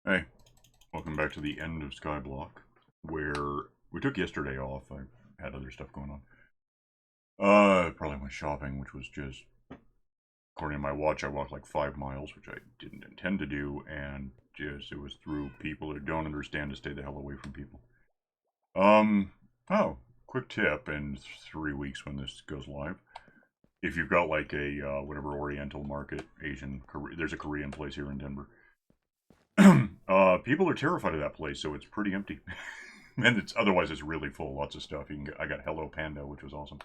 Hey, welcome back to the end of Skyblock, where we took yesterday off. I had other stuff going on. Probably went shopping, which was just, according to my watch, I walked like 5 miles, which I didn't intend to do, and just, it was through people who don't understand to stay the hell away from people. Um, oh, quick tip, in 3 weeks when this goes live, if you've got like a, whatever Oriental market, Asian, there's a Korean place here in Denver. People are terrified of that place, so it's pretty empty. And otherwise it's really full, lots of stuff. I got Hello Panda, which was awesome.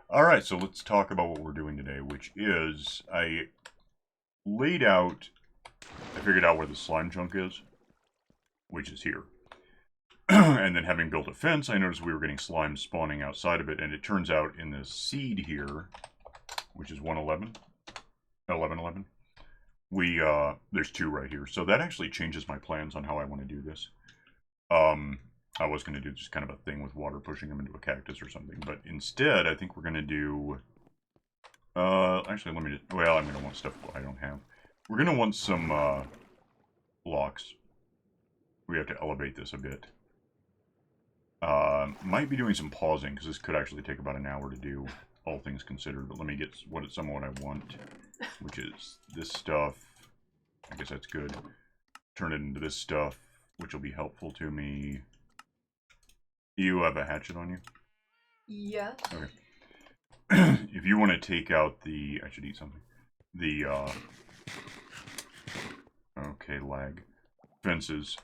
All right, so let's talk about what we're doing today, which is I figured out where the slime chunk is, which is here. And then having built a fence, I noticed we were getting slime spawning outside of it, and it turns out in the seed here, which is 111, 1111, there's 2 right here. So that actually changes my plans on how I want to do this. I was going to do just kind of a thing with water pushing them into a cactus or something, but instead I think we're going to do, actually let me just, well, I'm going to want stuff I don't have. We're going to want some, blocks. We have to elevate this a bit. Might be doing some pausing, because this could actually take about an hour to do, all things considered, but let me get some of what I want, which is this stuff. I guess that's good. Turn it into this stuff, which will be helpful to me. You have a hatchet on you? Yes. Okay. If you want to take out the... I should eat something. The, okay, lag. Fences.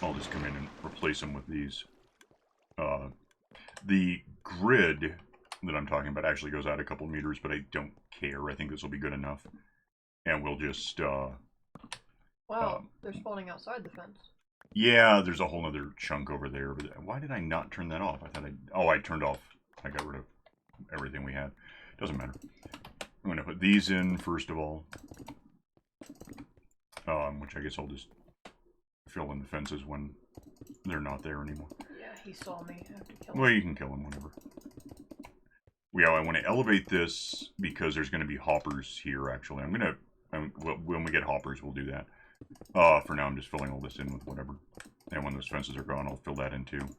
I'll just come in and replace them with these. The grid that I'm talking about actually goes out a couple meters, but I don't care. I think this will be good enough. And we'll just, Wow, they're spawning outside the fence. yeah, there's a whole other chunk over there. But why did I not turn that off? I thought I turned off. I got rid of everything we had. Doesn't matter. I'm going to put these in first of all. Which I guess I'll just fill in the fences when they're not there anymore. Yeah, he saw me. I have to kill him. Well, you can kill him whenever. Yeah, I want to elevate this because there's going to be hoppers here, actually. When we get hoppers, we'll do that. For now, I'm just filling all this in with whatever. And when those fences are gone, I'll fill that in too.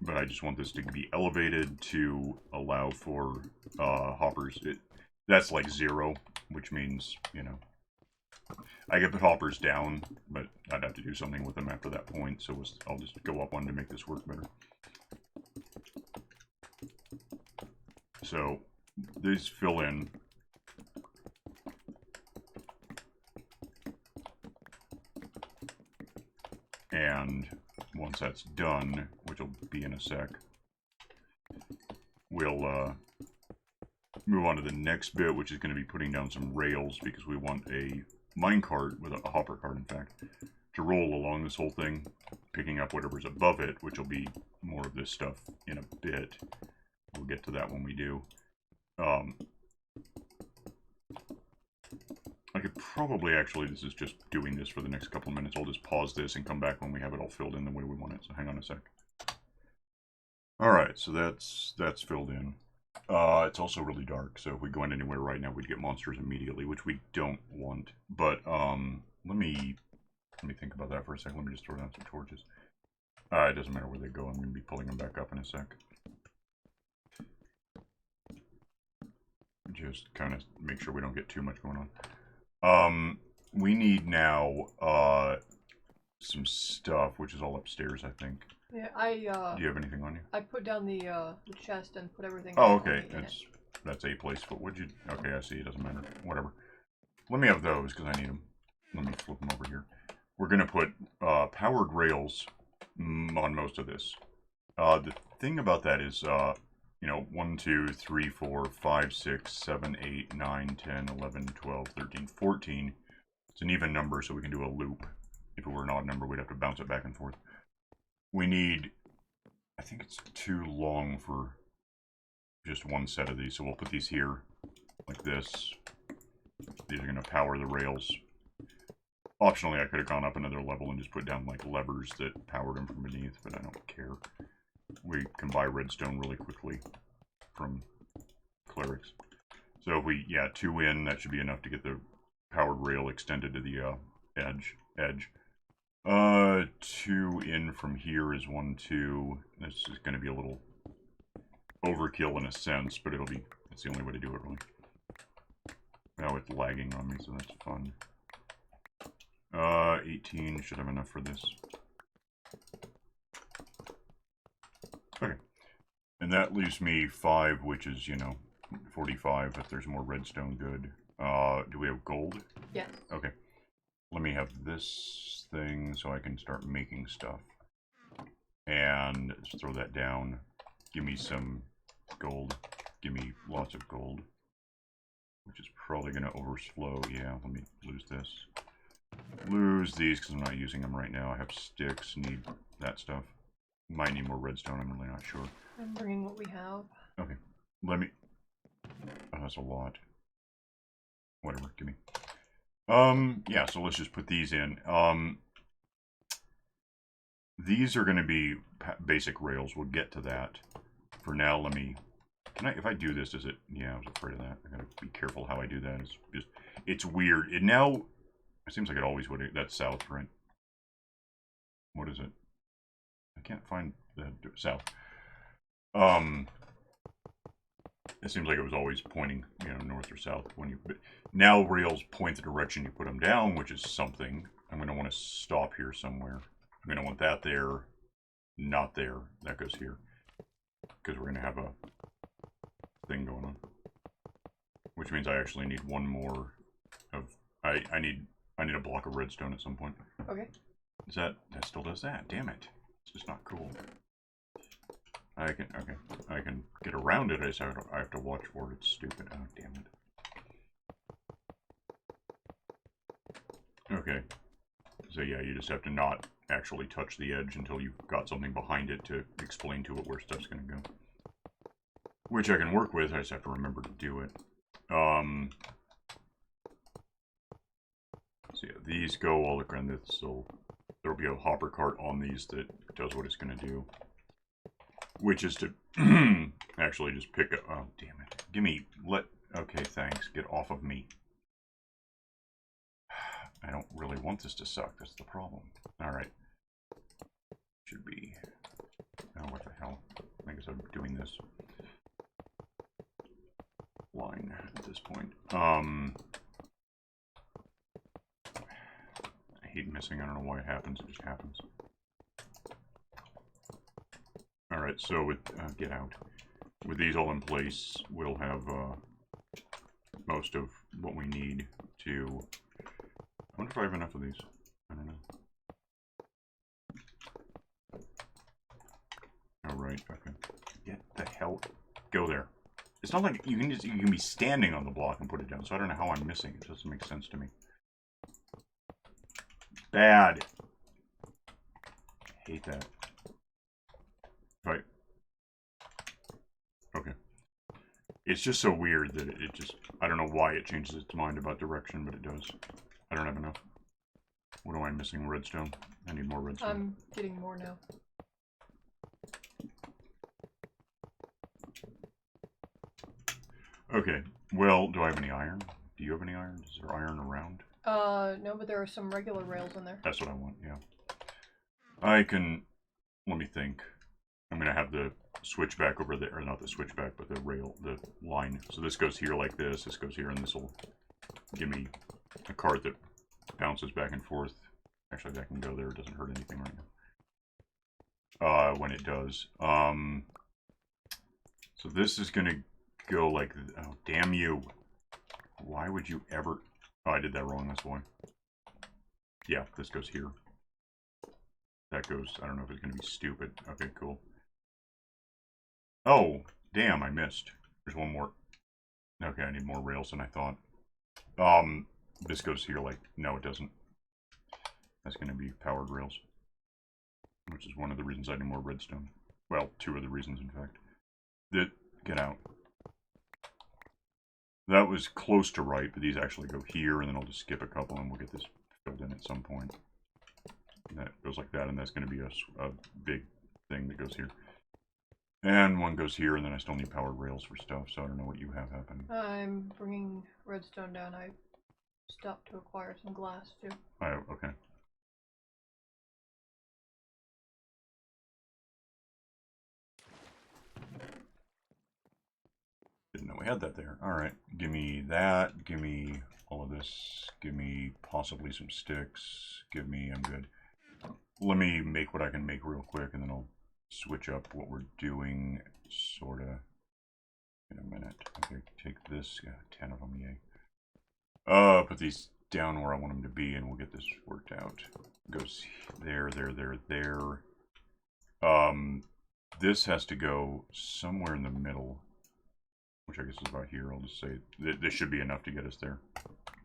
But I just want this to be elevated to allow for hoppers. That's like 0, which means, you know, I could put hoppers down, but I'd have to do something with them after that point, so I'll just go up one to make this work better. So, these fill in. And once that's done, which will be in a sec, we'll move on to the next bit, which is going to be putting down some rails, because we want a minecart, with a hopper cart in fact, to roll along this whole thing, picking up whatever's above it, which will be more of this stuff in a bit. We'll get to that when we do. I could probably actually, this is just doing this for the next couple of minutes. I'll just pause this and come back when we have it all filled in the way we want it. So hang on a sec. Alright, so that's filled in. It's also really dark, so if we go in anywhere right now, we'd get monsters immediately, which we don't want. But, let me think about that for a second. Let me just throw down some torches. It doesn't matter where they go. I'm going to be pulling them back up in a sec. Just kind of make sure we don't get too much going on. We need now, some stuff, which is all upstairs, I think. Yeah, Do you have anything on you? I put down the chest and put everything. Oh, okay. That's a place. But would you? Okay, I see. It doesn't matter. Whatever. Let me have those because I need them. Let me flip them over here. We're gonna put powered rails on most of this. The thing about that is, you know, 1, 2, 3, 4, 5, 6, 7, 8, 9, 10, 11, 12, 13, 14. It's an even number, so we can do a loop. If it were an odd number, we'd have to bounce it back and forth. We need, I think it's too long for just one set of these, so we'll put these here, like this. These are going to power the rails. Optionally, I could have gone up another level and just put down, like, levers that powered them from beneath, but I don't care. We can buy redstone really quickly from clerics. So if we, yeah, 2 in, that should be enough to get the powered rail extended to the edge. 2 in from here is 1, 2. This is going to be a little overkill in a sense, but it's the only way to do it, really. Now it's lagging on me, so that's fun. 18 should have enough for this. Okay. And that leaves me 5, which is, 45 if there's more redstone, good. Do we have gold? Yes. Okay. Let me have this thing so I can start making stuff. And just throw that down. Give me some gold. Give me lots of gold. Which is probably going to overflow. Yeah, let me lose this. Lose these because I'm not using them right now. I have sticks, need that stuff. Might need more redstone, I'm really not sure. I'm bringing what we have. Okay, let me... Oh, that's a lot. Whatever, give me. Yeah, so let's just put these in. These are going to be basic rails. We'll get to that. For now, let me... if I do this, does it... Yeah, I was afraid of that. I gotta be careful how I do that. It's weird. It now... It seems like it always would. That's south, right? What is it? I can't find the south. It seems like it was always pointing, north or south when you... But now rails point the direction you put them down, which is something. I'm going to want to stop here somewhere. I'm going to want that there, not there. That goes here. Because we're going to have a thing going on. Which means I actually need one more of... I need a block of redstone at some point. Okay. That still does that. Damn it. It's just not cool. I can get around it. I have to watch for it. It's stupid. Oh, damn it. Okay. So yeah, you just have to not actually touch the edge until you've got something behind it to explain to it where stuff's gonna go. Which I can work with, I just have to remember to do it. So yeah, these go all around this, so there'll be a hopper cart on these that does what it's gonna do. Which is to actually just pick up... Oh, damn it. Okay, thanks. Get off of me. I don't really want this to suck. That's the problem. Alright. Should be... Oh, what the hell. I guess I'm doing this line at this point. I hate missing. I don't know why it happens. It just happens. Alright, so with... get out. With these all in place, we'll have most of what we need to... I wonder if I have enough of these. I don't know. Alright, okay. Get the hell... Go there. It's not like you can be standing on the block and put it down, so I don't know how I'm missing. It doesn't make sense to me. Bad. I hate that. Right. Okay. It's just so weird that it just... I don't know why it changes its mind about direction, but it does. I don't have enough. What am I missing? Redstone? I need more redstone. I'm getting more now. Okay. Well, do I have any iron? Do you have any iron? Is there iron around? No, but there are some regular rails in there. That's what I want, yeah. I can... Let me think. I'm going to have the switchback over there, or not the switchback, but the rail, the line. So this goes here like this goes here, and this will give me a cart that bounces back and forth. Actually, that can go there. It doesn't hurt anything right now. When it does. So this is going to go like... Oh, damn you. Why would you ever... Oh, I did that wrong, that's why. Yeah, this goes here. That goes... I don't know if it's going to be stupid. Okay, cool. Oh, damn, I missed. There's one more. Okay, I need more rails than I thought. This goes here like... No, it doesn't. That's going to be powered rails. Which is one of the reasons I need more redstone. Well, 2 of the reasons, in fact. Get out. That was close to right, but these actually go here, and then I'll just skip a couple, and we'll get this filled in at some point. And that goes like that, and that's going to be a big thing that goes here. And one goes here, and then I still need powered rails for stuff, so I don't know what you have happening. I'm bringing redstone down. I Stop to acquire some glass too. Okay. Didn't know we had that there. Alright, give me that, give me all of this, give me possibly some sticks, give me, I'm good. Let me make what I can make real quick and then I'll switch up what we're doing, sorta, in a minute. Okay, take this, yeah, 10 of them, yay. Put these down where I want them to be and we'll get this worked out. Goes there, there, there, there. This has to go somewhere in the middle, which I guess is about here. I'll just say this should be enough to get us there,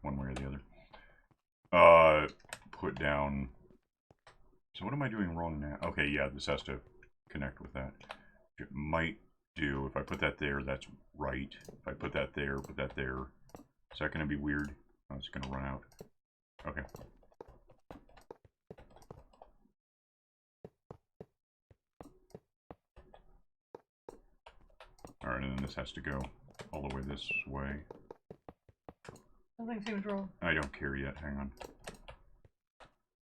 one way or the other. Put down. So what am I doing wrong now? Okay, yeah, this has to connect with that. It might do if I put that there. That's right. If I put that there, put that there. Is that going to be weird? Oh, it's going to run out. Okay. Alright, and then this has to go all the way this way. Something seems wrong. I don't care yet, hang on.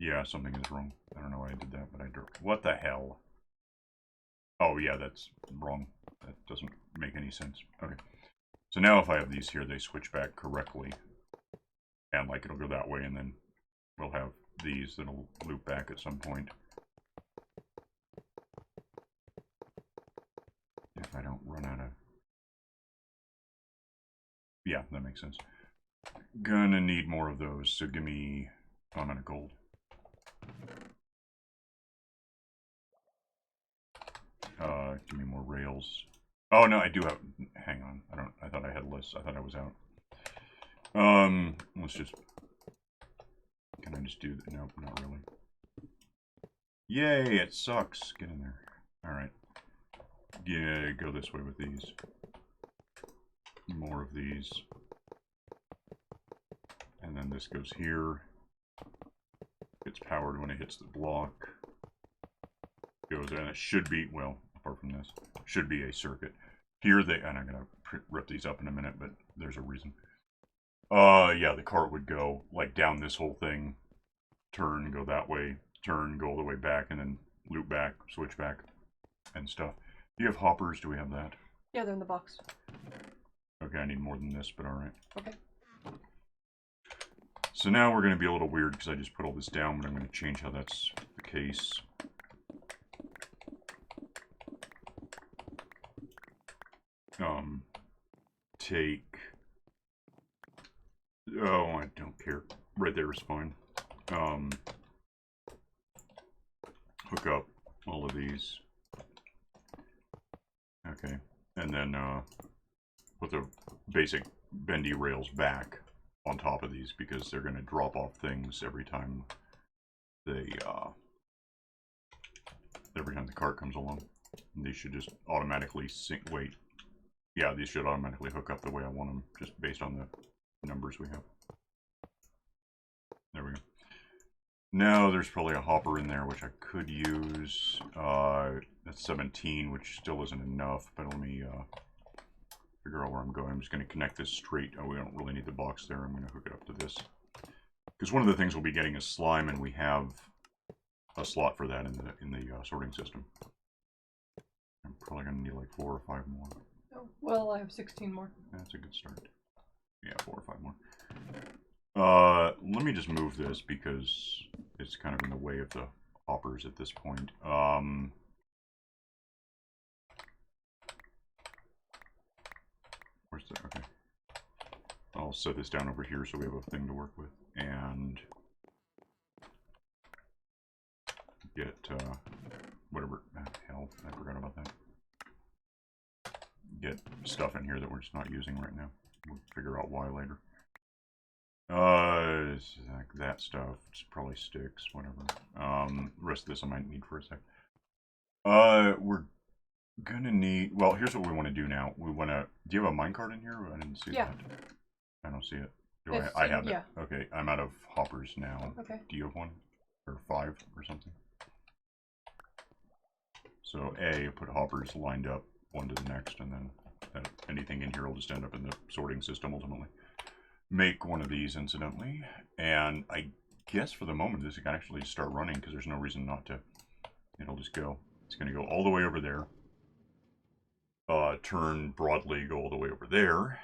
Yeah, something is wrong. I don't know why I did that, but I don't. What the hell? Oh, yeah, that's wrong. That doesn't make any sense. Okay. So now if I have these here, they switch back correctly. And, like, it'll go that way, and then we'll have these that'll loop back at some point. If I don't run out of... Yeah, that makes sense. Gonna need more of those, so give me... Oh, I'm out of gold. Give me more rails. Oh, no, I do have... Hang on. I thought I had lists. I thought I was out. Let's just... Can I just do that? Nope, not really. Yay, it sucks. Get in there. Alright. Yeah, go this way with these. More of these. And then this goes here. Gets powered when it hits the block. Goes in. It should be, well, apart from this, should be a circuit. Here they, and I'm going to rip these up in a minute, but there's a reason. Yeah, the cart would go, like, down this whole thing. Turn, go that way. Turn, go all the way back, and then loop back, switch back, and stuff. Do you have hoppers? Do we have that? Yeah, they're in the box. Okay, I need more than this, but alright. Okay. So now we're going to be a little weird because I just put all this down, but I'm going to change how that's the case. Take... Oh, I don't care. Right there is fine. Hook up all of these. Okay. And then, put the basic bendy rails back on top of these because they're going to drop off things every time they, every time the cart comes along. And these should just automatically sync. Wait. Yeah, these should automatically hook up the way I want them, just based on the numbers we have. There we go. Now there's probably a hopper in there, which I could use. That's 17, which still isn't enough, but let me figure out where I'm going. I'm just going to connect this straight. Oh, we don't really need the box there. I'm going to hook it up to this. Because one of the things we'll be getting is slime, and we have a slot for that in the sorting system. I'm probably going to need like 4 or 5 more. Oh, well, I have 16 more. That's a good start. Yeah, 4 or 5 more. Let me just move this because it's kind of in the way of the hoppers at this point. Where's the... Okay. I'll set this down over here so we have a thing to work with. And... get, whatever... hell, I forgot about that. Get stuff in here that we're just not using right now. We'll figure out why later. It's like that stuff. It's probably sticks, whatever. The rest of this I might need for a sec. We're gonna need... Well, here's what we want to do now. We want to... Do you have a minecart in here? I didn't see that. I don't see it. Do I have it. Okay, I'm out of hoppers now. Okay. Do you have one? Or 5 or something? So, put hoppers lined up, one to the next, and then anything in here will just end up in the sorting system ultimately. make one of these, incidentally. And I guess for the moment this can actually start running because there's no reason not to. It'll just go. It's going to go all the way over there. Turn broadly, go all the way over there.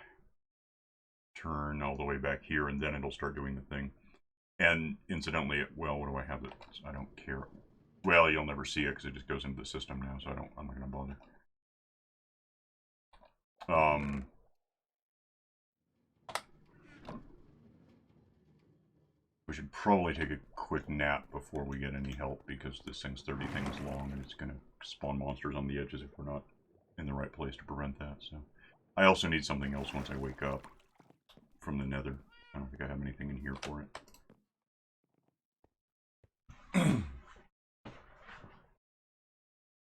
Turn all the way back here, and then it'll start doing the thing. And incidentally, well, what do I have? That I don't care. Well, you'll never see it because it just goes into the system now, so I'm not going to bother. We should probably take a quick nap before we get any help because this thing's 30 things long and it's going to spawn monsters on the edges if we're not in the right place to prevent that. So I also need something else once I wake up from the nether. I don't think I have anything in here for it.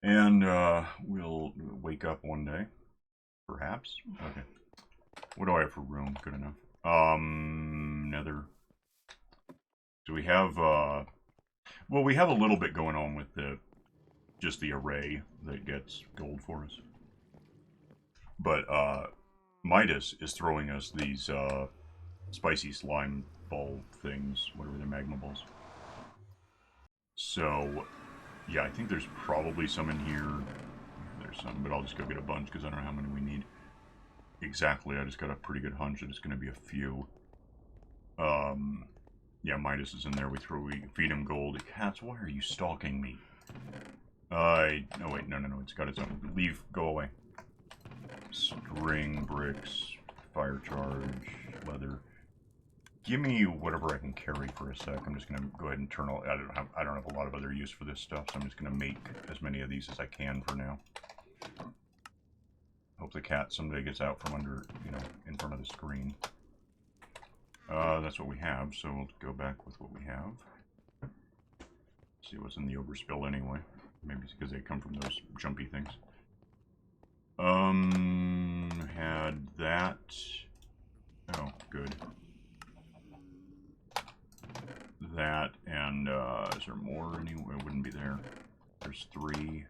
And we'll wake up one day, perhaps. Okay. What do I have for room? Good enough. Nether. So we have, well, we have a little bit going on with just the array that gets gold for us. But, Midas is throwing us these, spicy slime ball things. What are they, magma balls? So, yeah, I think there's probably some in here. There's some, but I'll just go get a bunch because I don't know how many we need. Exactly, I just got a pretty good hunch that it's going to be a few. Yeah, Midas is in there. We feed him gold. Cats, why are you stalking me? No, wait, no, it's got its own. Leave, go away. String, bricks, fire charge, leather. Give me whatever I can carry for a sec. I'm just gonna go ahead and turn all. I don't have a lot of other use for this stuff, so I'm just gonna make as many of these as I can for now. Hope the cat someday gets out from under, in front of the screen. That's what we have, so we'll go back with what we have. See what's in the overspill anyway. Maybe it's because they come from those jumpy things. Had that. Oh, good. That, and, is there more anywhere? It wouldn't be there. There's 3.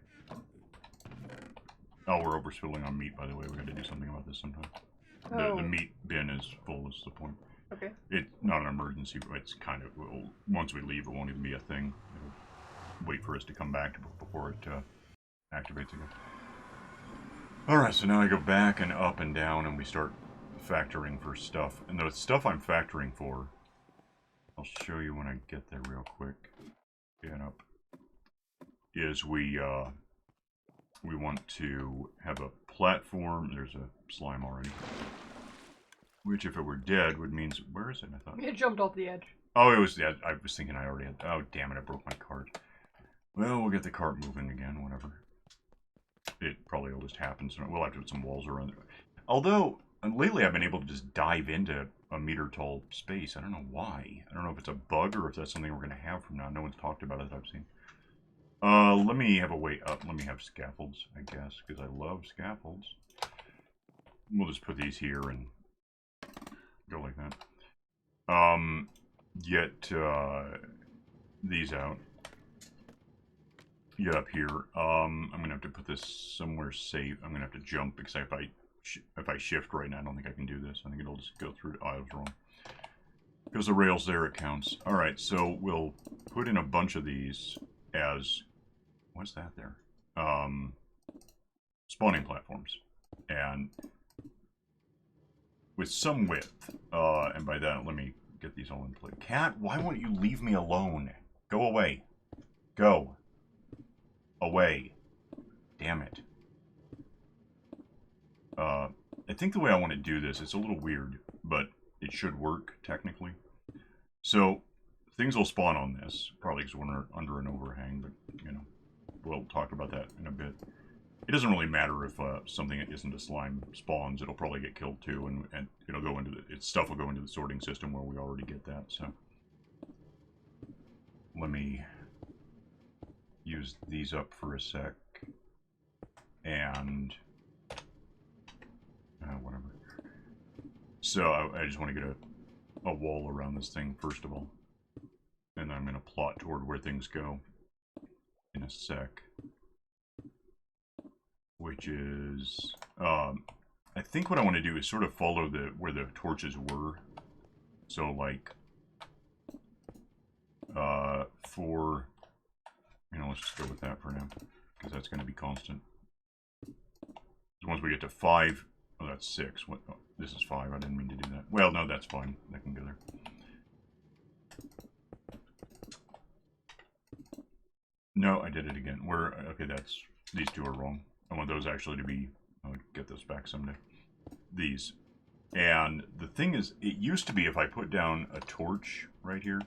Oh, we're overspilling on meat, by the way. We gotta do something about this sometime. Oh. The meat bin is full, is the point. Okay. It's not an emergency, but it's kind of, once we leave, it won't even be a thing. It'll wait for us to come back before it activates again. Alright, so now I go back and up and down, and we start factoring for stuff. And the stuff I'm factoring for, I'll show you when I get there real quick. Get up. Is we want to have a platform. There's a slime already. Which, if it were dead, would mean... Where is it? I thought... It jumped off the edge. Oh, it was... Yeah, I was thinking I already had... Oh, damn it, I broke my cart. Well, we'll get the cart moving again, whatever. It probably will just happen. So we'll have to put some walls around it. Although, lately I've been able to just dive into a meter-tall space. I don't know why. I don't know if it's a bug or if that's something we're going to have from now. No one's talked about it that I've seen. Let me have a way up. Let me have scaffolds, I guess, because I love scaffolds. We'll just put these here and go like that. Get these out. Get up here. I'm gonna have to put this somewhere safe. I'm gonna have to jump because if I shift right now, I don't think I can do this. I think it'll just go through. Oh, I was wrong. Because the rail's there, it counts. All right, so we'll put in a bunch of these as what's that there? Spawning platforms, and with some width. And by that, let me get these all in place. Cat, why won't you leave me alone? Go away. Go. Away. Damn it. I think the way I want to do this, it's a little weird, but it should work, technically. So, things will spawn on this, probably because we're under an overhang, but, we'll talk about that in a bit. It doesn't really matter if something that isn't a slime spawns, it'll probably get killed too, and it'll go into its stuff will go into the sorting system where we already get that, so. Let me use these up for a sec, and whatever. So I just want to get a wall around this thing first of all, and then I'm going to plot toward where things go in a sec, which is I think what I want to do is sort of follow where the torches were, So like, for, you know, let's just go with that for now, because that's going to be constant. So once we get to 5, oh, that's 6. What? Oh, this is 5. I didn't mean to do that. Well, no, that's fine. That can go there. No, I did it again. Okay, these two are wrong. I want those actually to be, I'll get those back someday. These. And the thing is, it used to be if I put down a torch right here,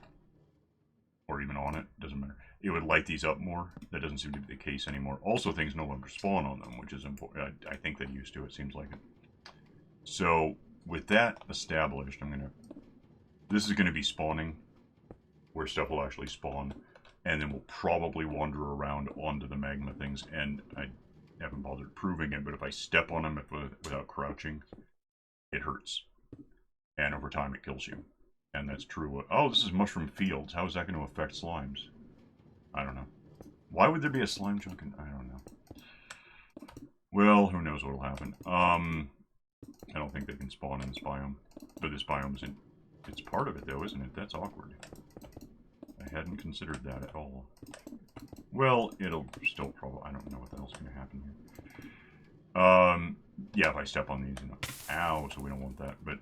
or even on it, doesn't matter, it would light these up more. That doesn't seem to be the case anymore. Also, things no longer spawn on them, which is important. I think they used to, it seems like it. So, with that established, this is going to be spawning, where stuff will actually spawn, and then we'll probably wander around onto the magma things, and I haven't bothered proving it, but if I step on them without crouching, it hurts. And over time, it kills you. And that's true. Oh, this is mushroom fields. How is that going to affect slimes? I don't know. Why would there be a slime chunk in... I don't know. Well, who knows what'll happen. I don't think they can spawn in this biome. But this biome isn't... It's part of it, though, isn't it? That's awkward. I hadn't considered that at all. Well, it'll still probably... I don't know what the hell's going to happen here. Yeah, if I step on these... Ow, so we don't want that, but...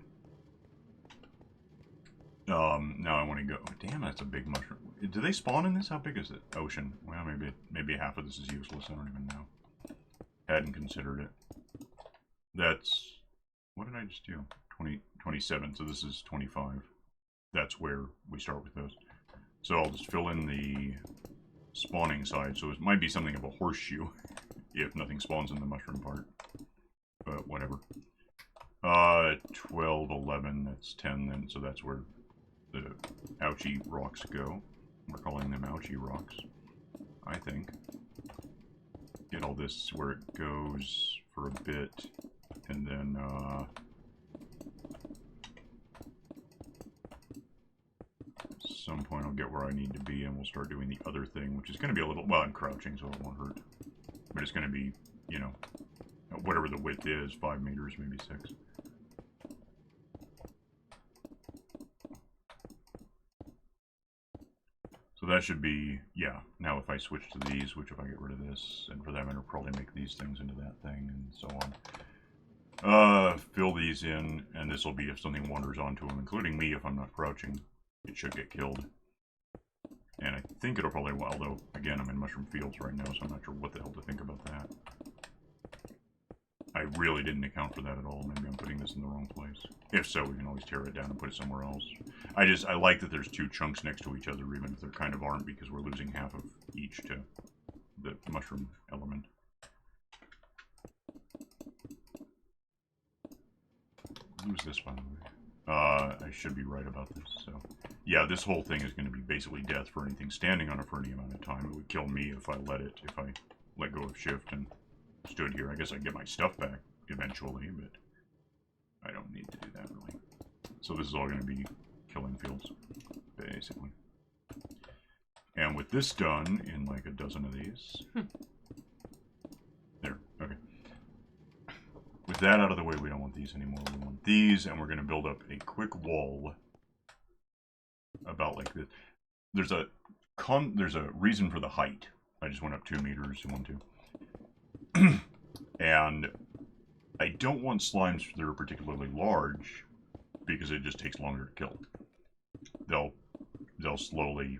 now I want to go... Oh, damn, that's a big mushroom. Do they spawn in this? How big is it? Ocean. Well, maybe half of this is useless. I don't even know. Hadn't considered it. That's... What did I just do? 27, so this is 25. That's where we start with those. So I'll just fill in the spawning side. So it might be something of a horseshoe if nothing spawns in the mushroom part. But whatever. 12, 11, that's 10 then, so that's where the ouchie rocks go. We're calling them ouchie rocks, I think. Get all this where it goes for a bit, and then, some point I'll get where I need to be, and we'll start doing the other thing, which is going to be a little, well, I'm crouching, so it won't hurt. But it's going to be, you know, whatever the width is, 5 meters, maybe 6. So that should be, yeah, now if I switch to these, which if I get rid of this, and for that matter, probably make these things into that thing, and so on. Fill these in, and this will be if something wanders onto them, including me if I'm not crouching. It should get killed. And I think it'll probably, well, although, again, I'm in mushroom fields right now, so I'm not sure what the hell to think about that. I really didn't account for that at all. Maybe I'm putting this in the wrong place. If so, we can always tear it down and put it somewhere else. I like that there's 2 chunks next to each other, even if there kind of aren't, because we're losing half of each to the mushroom element. Who's this, by the way? I should be right about this, so... Yeah, this whole thing is going to be basically death for anything standing on it for any amount of time. It would kill me if I let go of shift and stood here. I guess I'd get my stuff back eventually, but I don't need to do that, really. So this is all going to be killing fields, basically. And with this done, in like a dozen of these... There, okay. With that out of the way, we don't want these anymore. We want these, and we're going to build up a quick wall about like this. There's a reason for the height. I just went up 2 meters, 1, 2. And I don't want slimes that are particularly large because it just takes longer to kill. They'll slowly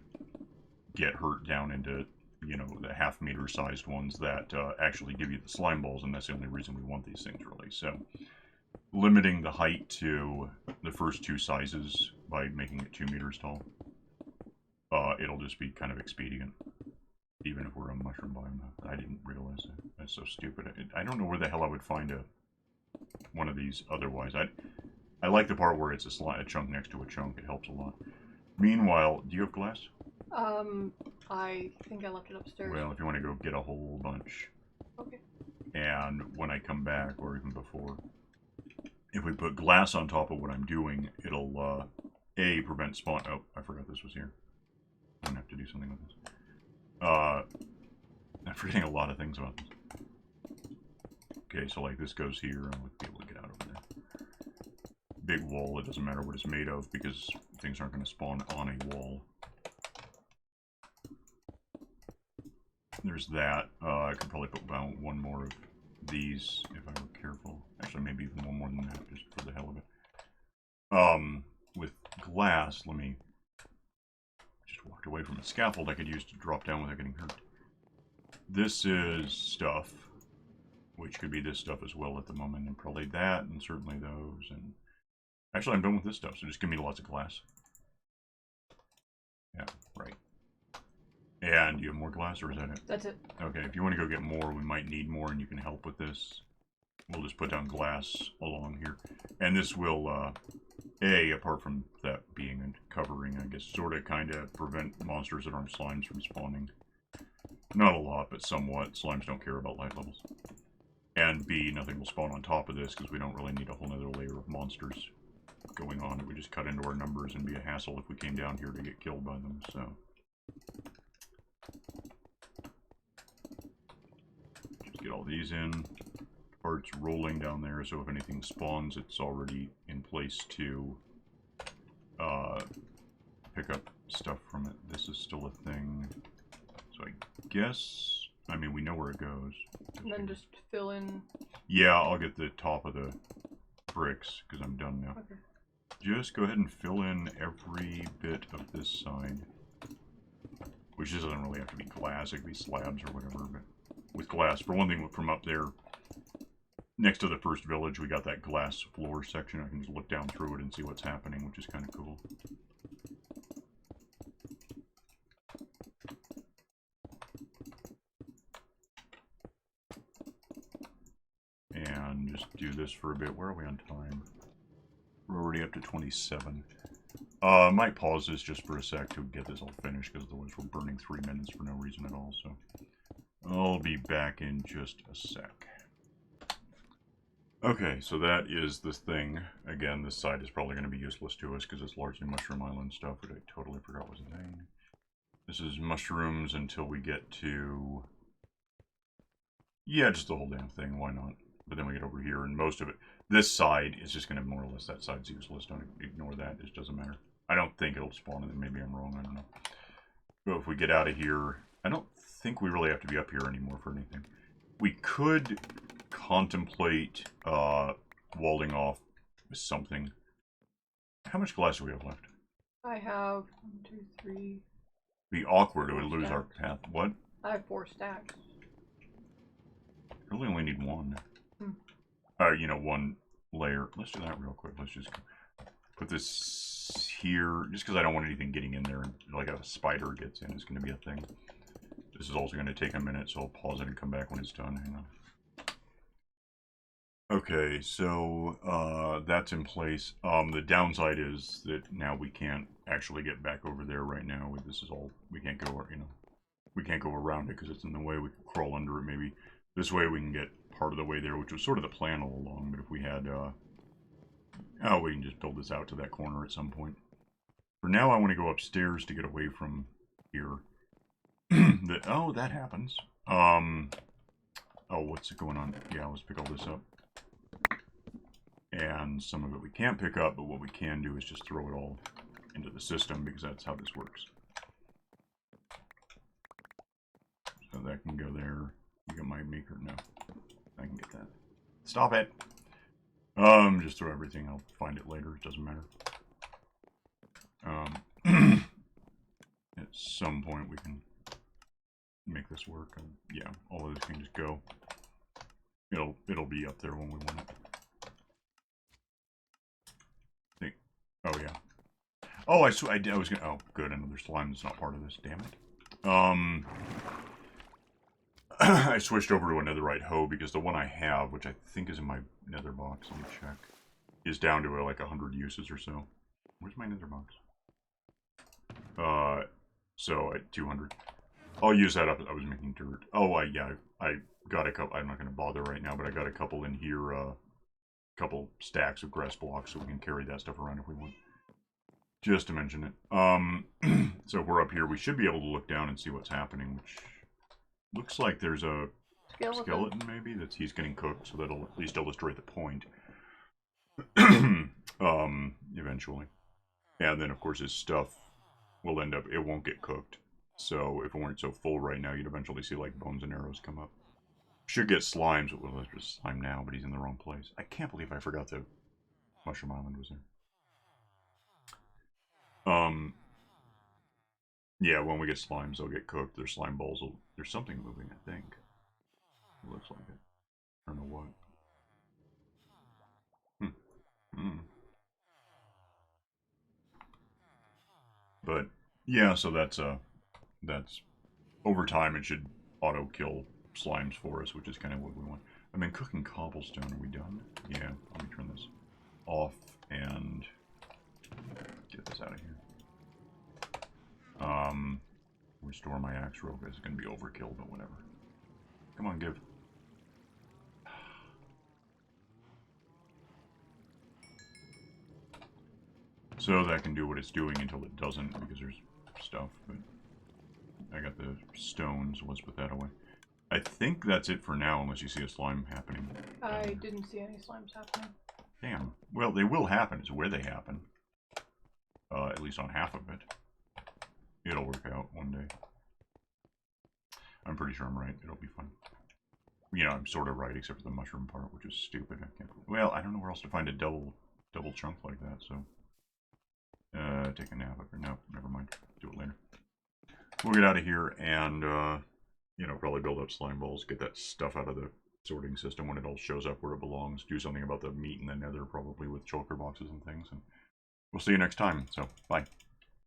get hurt down into, you know, the half-meter sized ones that actually give you the slime balls, and that's the only reason we want these things, really. So, limiting the height to the first 2 sizes by making it 2 meters tall, it'll just be kind of expedient, even if we're a mushroom biome. I didn't realize that. That's so stupid. I don't know where the hell I would find one of these otherwise. I like the part where it's a chunk next to a chunk. It helps a lot. Meanwhile, do you have glass? I think I left it upstairs. Well, if you want to go get a whole bunch. Okay. And when I come back, or even before, if we put glass on top of what I'm doing, it'll, A, prevent spawn... Oh, I forgot this was here. I'm going to have to do something with this. I'm forgetting a lot of things about this. Okay, so like this goes here, I'll be able to get out over there. big wall, it doesn't matter what it's made of because things aren't going to spawn on a wall. There's that. I could probably put about one more of these if I were careful. Actually, maybe even one more than that, just for the hell of it. With glass, let me just walk away from a scaffold I could use to drop down without getting hurt. This is stuff, which could be this stuff as well at the moment, and probably that, and certainly those. And actually, I'm done with this stuff, so just give me lots of glass. Yeah, right. And you have more glass, or is that it? That's it. Okay, if you want to go get more, we might need more, and you can help with this. We'll just put down glass along here. And this will, apart from that being a covering, I guess, sort of, kind of prevent monsters that aren't slimes from spawning. Not a lot, but somewhat. Slimes don't care about light levels. And B, nothing will spawn on top of this, because we don't really need a whole other layer of monsters going on. It would just cut into our numbers and be a hassle if we came down here to get killed by them, so... Get all these in. Parts rolling down there, so if anything spawns, it's already in place to pick up stuff from it. This is still a thing. So I guess, I mean, we know where it goes. And then just fill in. Yeah, I'll get the top of the bricks, because I'm done now. Okay. Just go ahead and fill in every bit of this side. Which doesn't really have to be glass, it could be slabs or whatever, but with glass. For one thing, from up there, next to the first village, we got that glass floor section. I can just look down through it and see what's happening, which is kind of cool. And just do this for a bit. Where are we on time? We're already up to 27. Might pause this just for a sec to get this all finished, because otherwise we're burning 3 minutes for no reason at all, so... I'll be back in just a sec. Okay, so that is this thing. Again, this side is probably going to be useless to us, because it's largely Mushroom Island stuff, which I totally forgot was a thing. This is mushrooms until we get to... Yeah, just the whole damn thing, why not? But then we get over here, and most of it... This side is just going to more or less, that side's useless, don't ignore that, it just doesn't matter. I don't think it'll spawn, and maybe I'm wrong, I don't know. But if we get out of here, I don't think we really have to be up here anymore for anything. We could contemplate walling off with something. How much glass do we have left? I have 1, 2, 3. Be awkward, it would lose our path. What? I have 4 stacks. Really only need one. You know, one layer. Let's do that real quick. Let's just put this here, just because I don't want anything getting in there, and like a spider gets in, it's going to be a thing. This is also going to take a minute, so I'll pause it and come back when it's done. Hang on. Okay, so that's in place. The downside is that now we can't actually get back over there right now. This is all, we can't go, you know, we can't go around it because it's in the way. We can crawl under it maybe. This way we can get part of the way there, which was sort of the plan all along. But if we had, oh, we can just build this out to that corner at some point. For now, I want to go upstairs to get away from here. Oh, that happens. Oh, what's going on? Yeah, let's pick all this up. And some of it we can't pick up, but what we can do is just throw it all into the system, because that's how this works. So that can go there. You got my maker? No. I can get that. Stop it! Just throw everything. I'll find it later. It doesn't matter. At some point we can make this work. Yeah, all of this can just go. It'll be up there when we want it. Oh yeah. Oh, I was gonna. Oh, good. Another slime that's not part of this. Damn it. I switched over to a netherite hoe because the one I have, which I think is in my nether box, let me check, is down to like 100 uses or so. Where's my nether box? So at 200. I'll use that up. I was making dirt. Oh, yeah, I got a couple. I'm not going to bother right now, but I got a couple in here. Couple stacks of grass blocks, so we can carry that stuff around if we want. Just to mention it. So if we're up here, we should be able to look down and see what's happening, which looks like there's a skeleton maybe, he's getting cooked, so that'll at least illustrate the point. eventually. And then, of course, his stuff will end up, it won't get cooked. So if it weren't so full right now, you'd eventually see, like, bones and arrows come up. Should get slimes, but well, there's just slime now, but he's in the wrong place. I can't believe I forgot the Mushroom Island was there. Yeah, when we get slimes, they'll get cooked. Their slime balls will... There's something moving, I think. It looks like it. I don't know what. But, yeah, so that's over time it should auto-kill slimes for us, which is kind of what we want. I've been cooking cobblestone. Are we done? Yeah, let me turn this off and get this out of here. Restore my axe real quick. It's going to be overkill, but whatever. Come on, give. So that can do what it's doing until it doesn't, because there's stuff, but I got the stones. Let's put that away. I think that's it for now, unless you see a slime happening. I didn't see any slimes happening. Damn. Well, they will happen. It's where they happen. At least on half of it. It'll work out one day. I'm pretty sure I'm right. It'll be fun. You know, I'm sort of right, except for the mushroom part, which is stupid. I can't. Well, I don't know where else to find a double chunk like that, so... take a nap. No, never mind. Do it later. We'll get out of here and, you know, probably build up slime balls, get that stuff out of the sorting system when it all shows up where it belongs, do something about the meat in the nether, probably with shulker boxes and things, and we'll see you next time. So, bye.